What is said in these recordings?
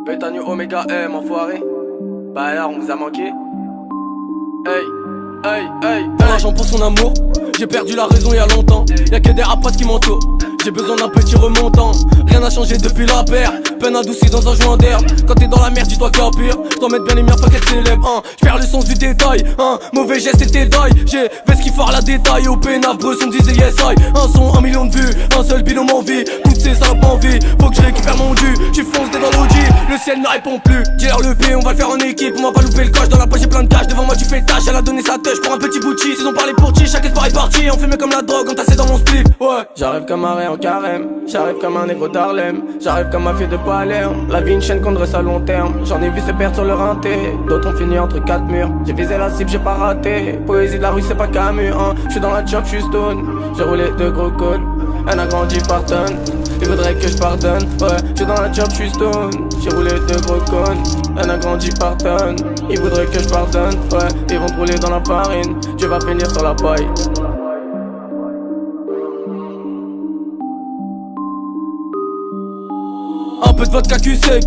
Beta New Omega M, enfoiré. Bah alors, on vous a manqué. Hey, hey, hey, hey. L'argent pour son amour, j'ai perdu la raison il y a longtemps. Y'a que des rapaces qui m'entourent, j'ai besoin d'un petit remontant. Rien n'a changé depuis la paire, peine adoucie dans un joint d'herbe. Quand t'es dans la merde, dis-toi qu'il y a pire. J'dois mettre bien les miens, faut qu'elle s'élève, j'perds le sens du détail, mauvais geste et détail. J'ai fait ce qu'il faut à la détail. Au pénaf, Bresson disait yes I. Un son, 1 million de vues, un seul binôme en vie. Toutes ces salopes en vie, faut que je récupère mon dû. J'suis foncé dans l'OG, le ciel ne répond plus. Dis-leur le P, on va le faire en équipe. On va pas louper le coche, dans la poche j'ai plein de cash. Devant moi tu fais tâche, elle a donné sa touche pour un petit bout de cheese. Ils ont parlé pour chi, chaque espoir est parti. On fumait comme la drogue, on tassait dans mon split. Ouais, j'arrive comme un ré en carême. J'arrive comme un négro d'Harlem. J'arrive comme un fille de Palerme. La vie une chaîne qu'on dresse à long terme. J'en ai vu se perdre sur le rinté. D'autres ont fini entre 4 murs. J'ai visé la cible, j'ai pas raté. Poésie de la rue c'est pas Camus, J'suis dans la job, j'suis stone. J'ai roulé de gros cols. Elle a grandi par tonne. Il voudrait que je pardonne. Ouais, j'suis dans la job, j'suis stone. J'ai roulé de gros connes. Elle a grandi par tonne. Il voudrait que je pardonne. Ouais, ils vont te rouler dans la farine. Tu vas finir sur la paille. Un peu de vodka cul sec,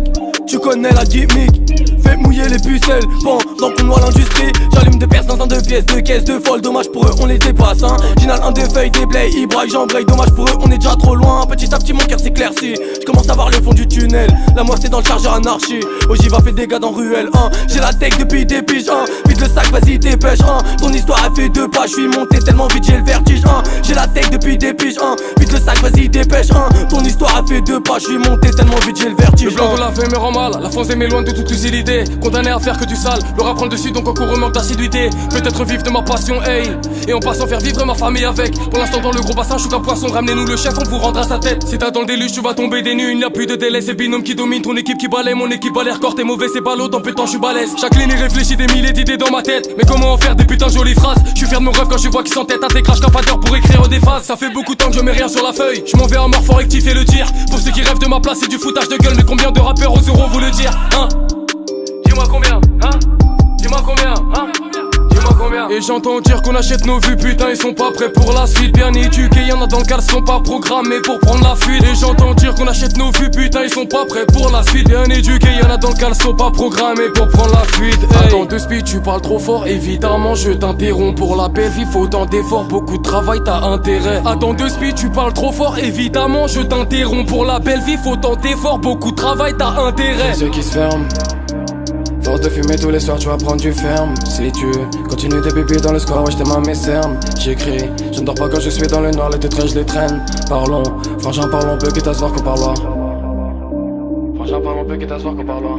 tu connais la gimmick. Fais mouiller les pucelles, pendant qu'on noie l'industrie. J'allume des perces dans un 2 pièces, 2 caisses, 2 folles. Dommage pour eux, on les dépasse, Ginal, un des feuilles, des blés, Ibraille, j'embraye. Dommage pour eux, on est déjà trop loin. Petit à petit, mon cœur s'éclaircit. J'commence à voir le fond du tunnel. La moitié dans le chargeur anarchie. Ogiva fait des gars dans ruelle, J'ai la tech depuis des piges, Vide le sac, vas-y, dépêche, Ton histoire a fait 2 pas. J'suis monté tellement vite, j'ai le vertige, J'ai la tech depuis des piges, Vide le sac, vas-y, dépêche, Ton histoire a fait 2 pas. J'suis monté tellement vite, j'ai le vertige. Le blanc de la fée me rend mal, la France est loin de toute lucidité. Condamné à faire que du sale, le rap prend le dessus donc encore manque d'assiduité. Peut-être vivre de ma passion, hey. Et en passant faire vivre ma famille avec. Pour l'instant dans le gros bassin, je suis qu'un poisson. Ramenez-nous le chef, on vous rendra sa tête. Si t'as dans le déluge, tu vas tomber des nues. Il n'y a plus de délai, c'est binôme qui domine. Ton équipe qui balaye, mon équipe a l'air corps. T'es mauvais, c'est ballot, dans peu de temps, je suis balèze. Chaque ligne réfléchit des milliers d'idées dans ma tête. Mais comment en faire des putains de jolies phrases? Je suis fier de mon rêve quand je vois qu'ils s'entêtent. Un décrache qu'un pas d'heure pour écrire des phases. Ça fait beaucoup de temps que je mets rien sur la feuille. Je m'en vais en mort, faut rectifier le tir. Pour ceux qui rêvent de ma place, c'est du foutage de gueule. Mais combien de rappeurs oseront vous le dire, Dis-moi combien, Dis-moi combien, Dis-moi combien. Et j'entends dire qu'on achète nos vues, putain ils sont pas prêts pour la suite. Bien éduqués, y'en a dans le caleçon pas programmés pour prendre la fuite. Et j'entends dire qu'on achète nos vues, putain ils sont pas prêts pour la suite. Bien éduqués, y'en a dans le caleçon pas programmés pour prendre la fuite. Hey. Attends de speed, tu parles trop fort, évidemment je t'interromps. Pour la belle vie, faut tant d'efforts, beaucoup de travail, t'as intérêt. Attends de speed, tu parles trop fort, évidemment je t'interromps. Pour la belle vie, faut tant d'efforts, beaucoup de travail, t'as intérêt. Ceux qui se ferment. Force de fumer tous les soirs, tu vas prendre du ferme. Si tu continues tes pipis dans le score, ouais, je t'aime à mes cernes. J'écris, je ne dors pas quand je suis dans le noir, les détraits je les traîne. Parlons, franchement parlons peu, quitte à se voir qu'on parle là. Franchement parlons peu, quitte à se voir qu'on parle là.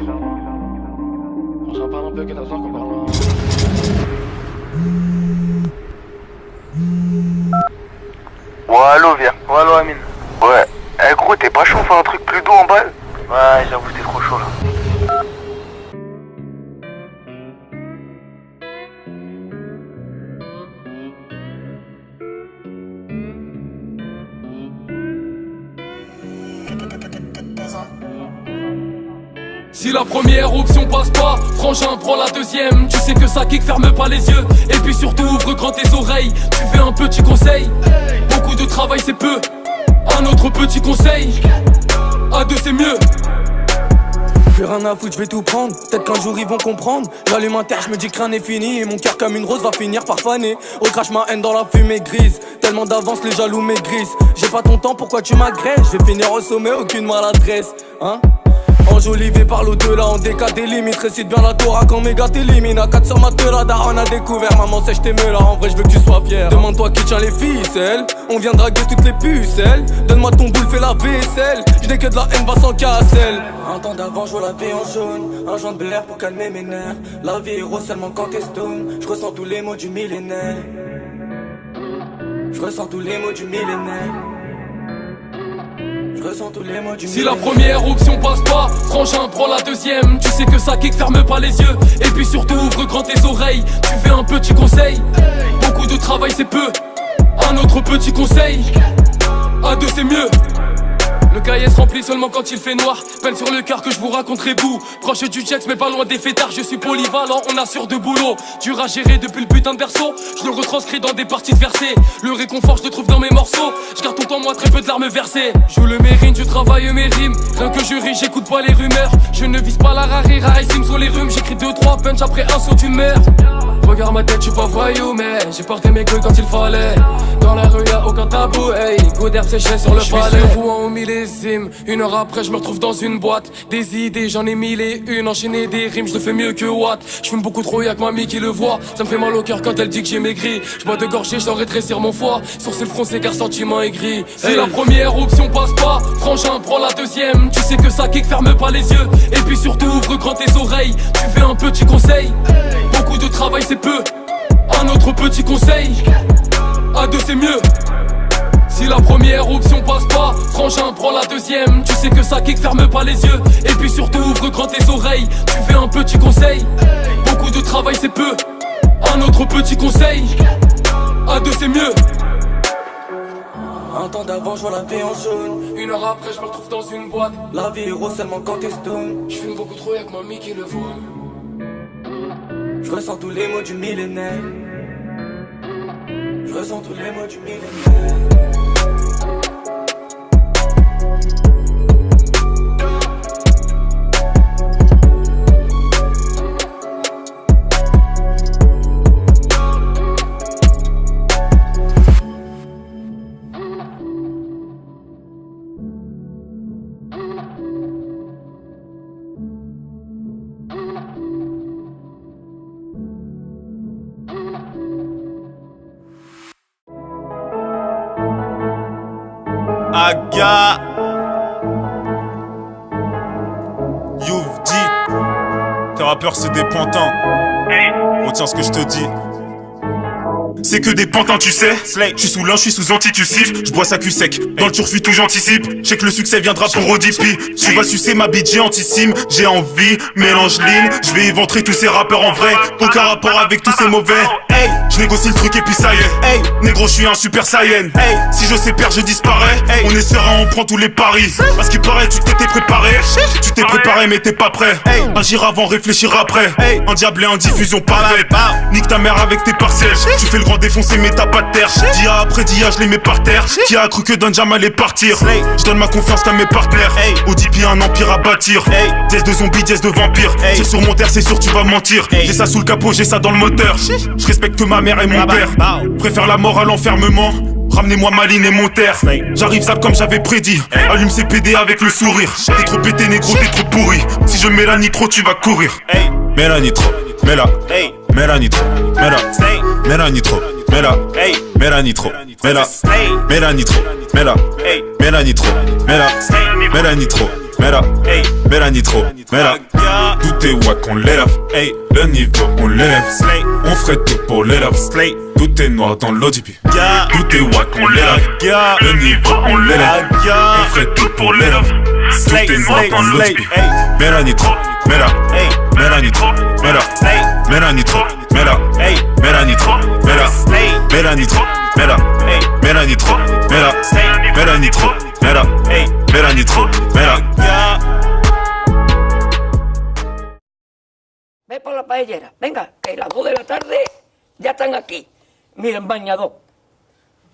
Franchement parlons peu, quitte à se voir qu'on parle là. Ouais, allo, viens. Ouais, allo, Amine. Ouais. Eh, gros, t'es pas chaud, on fait un truc plus doux en balle? Ouais, j'avoue, t'es trop chaud là. Si la première option passe pas, frangin prends la deuxième. Tu sais que ça kick, ferme pas les yeux. Et puis surtout ouvre grand tes oreilles. Tu fais un petit conseil, beaucoup de travail c'est peu. Un autre petit conseil, à deux c'est mieux. J'ai rien à foutre, je vais tout prendre. Peut-être qu'un jour ils vont comprendre. J'allume un terre, je me dis que rien n'est fini. Et mon cœur comme une rose va finir par faner. Recrache ma haine dans la fumée grise. Tellement d'avance, les jaloux maigrissent. J'ai pas ton temps, pourquoi tu m'agresses? Je vais finir au sommet, aucune maladresse, Enjolivé par l'au-delà, en décade des limites. Récite bien la Torah quand mes gars t'éliminent. À 4 sur ma teula, daron a découvert. Maman sèche tes là, en vrai je veux que tu sois fier. Demande-toi qui tient les ficelles. On vient draguer toutes les pucelles. Donne-moi ton boule, fais la vaisselle. Je n'ai que de la haine, va sans casselle. Un temps d'avant, je vois la vie en jaune. Un joint de l'air pour calmer mes nerfs. La vie est rose seulement quand t'es stone. Je ressens tous les mots du millénaire. Je ressens tous les mots du millénaire. Si la première option passe pas, frangin prends la deuxième. Tu sais que ça kick, ferme pas les yeux. Et puis surtout ouvre grand tes oreilles. Tu fais un petit conseil, beaucoup de travail c'est peu. Un autre petit conseil, à deux c'est mieux. Le cahier se remplit seulement quand il fait noir. Peine sur le cœur que je vous raconterai bout. Proche du Jex mais pas loin des fêtards. Je suis polyvalent, on assure de boulot. Dur à gérer depuis le putain de berceau. Je le retranscris dans des parties de versets. Le réconfort je le trouve dans mes morceaux. Je garde tout le temps moi très peu de larmes versées. Joue le mérine, je travaille mes rimes. Rien que je ris, j'écoute pas les rumeurs. Je ne vise pas la rarira, ici me sont les rhumes. J'écris 2-3 punch après un saut tu meurs. Regarde ma tête, je suis pas voyou mais j'ai porté mes couilles quand il fallait. Dans la rue y'a aucun tabou, hey. Goût d'herbe séchée sur le palais. Je suis Rouen au millésime. Une heure après je me retrouve dans une boîte. Des idées j'en ai mille et une. Enchaîner des rimes je le fais mieux que Watt. Je fume beaucoup trop y'a que mamie qui le voit. Ça me fait mal au cœur quand elle dit que j'ai maigri. Je bois de gorgées sans rétrécir mon foie. Sourcil froncé car sentiment aigri. Si la première option passe pas, frangin prends la deuxième. Tu sais que ça kick, ferme pas les yeux. Et puis surtout ouvre grand tes oreilles. Tu fais un petit conseil. Beaucoup de travail c'est peu. Un autre petit conseil. À deux c'est mieux. Si la première option passe pas, frangin prends la deuxième. Tu sais que ça kick, ferme pas les yeux. Et puis surtout ouvre grand tes oreilles. Tu fais un petit conseil. Beaucoup de travail c'est peu. Un autre petit conseil. À deux c'est mieux. Un temps d'avant, je vois la vie en jaune. Une heure après, je me retrouve dans une boîte. La vie est rose seulement quand t'es stone. Je fume beaucoup trop, y'a que mamie qui le voit. Je ressens tous les mots du millénaire. Je ressens tous les mots du millénaire. Aga You've dit tes rappeurs c'est des pantins. Retiens ce que je te dis. C'est que des pantins tu sais. Je suis sous l'un, je suis sous anti-tussif. Je bois ça cul sec, dans le turfu tout j'anticipe. Je sais que le succès viendra pour Odipi. Tu vas sucer ma bite géantissime. J'ai envie, mélange ligne. Je vais éventrer tous ces rappeurs en vrai. Aucun rapport avec tous ces mauvais. Hey, je négocie le truc et puis ça y est. Hey, négro je suis un super saiyan. Hey, si je sais perdre je disparais. Hey, on est serein, on prend tous les paris. Parce qu'il paraît tu t'étais préparé. Tu t'es préparé mais t'es pas prêt. Hey, agir avant, réfléchir après. Hey, un diable et en diffusion parfaite. Nique ta mère avec tes parcelles. Tu fais le grand défoncé mais t'as pas de terre. Dia après dia je les mets par terre. Qui a cru que Danjam allait partir? Je donne ma confiance qu'à mes partenaires. Odipi un empire à bâtir. Dièse de zombies, dièse de vampires. Tire sur mon terre, c'est sûr tu vas mentir. J'ai ça sous le capot, j'ai ça dans le moteur. Je respecte que ma mère et mon père. Préfère la mort à l'enfermement. Ramenez-moi Maline et mon terre. J'arrive ça comme j'avais prédit. Allume ces PD avec le sourire. T'es trop pété négro, t'es trop pourri. Si je mets la nitro, tu vas courir. Mets la nitro, mets la. Mets la nitro, mets la. Mets la nitro, mets la. Mets la nitro, mets la. Mets la nitro, mets la. Mets la nitro, mets la. Mets la nitro, mets la. Mets la nitro, mets la. Tout est wack, on l'élève. Le niveau, on l'élève. On ferait tout pour l'élève. Tout est noir dans l'Odipi. Tout est wack, on l'élève. Le niveau, on l'élève. On ferait tout pour l'élève. Tout est noir dans l'Odipi. Mets la nitro, mets la. Mets la nitro, mets la. Mets la nitro, mets la. Mets la nitro, mets la. Mets la nitro, mets la. Mets la nitro, mets la. Mets la nitro, mets la. Mets la nitro, mets la. Ve por la paellera, venga, que las 2 de la tarde ya están aquí. Miren, bañador,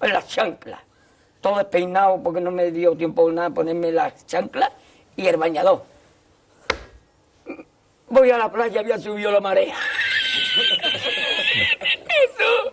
en las chanclas, todo despeinado porque no me dio tiempo nada ponerme las chanclas y el bañador. Voy a la playa, había subido la marea. Eso.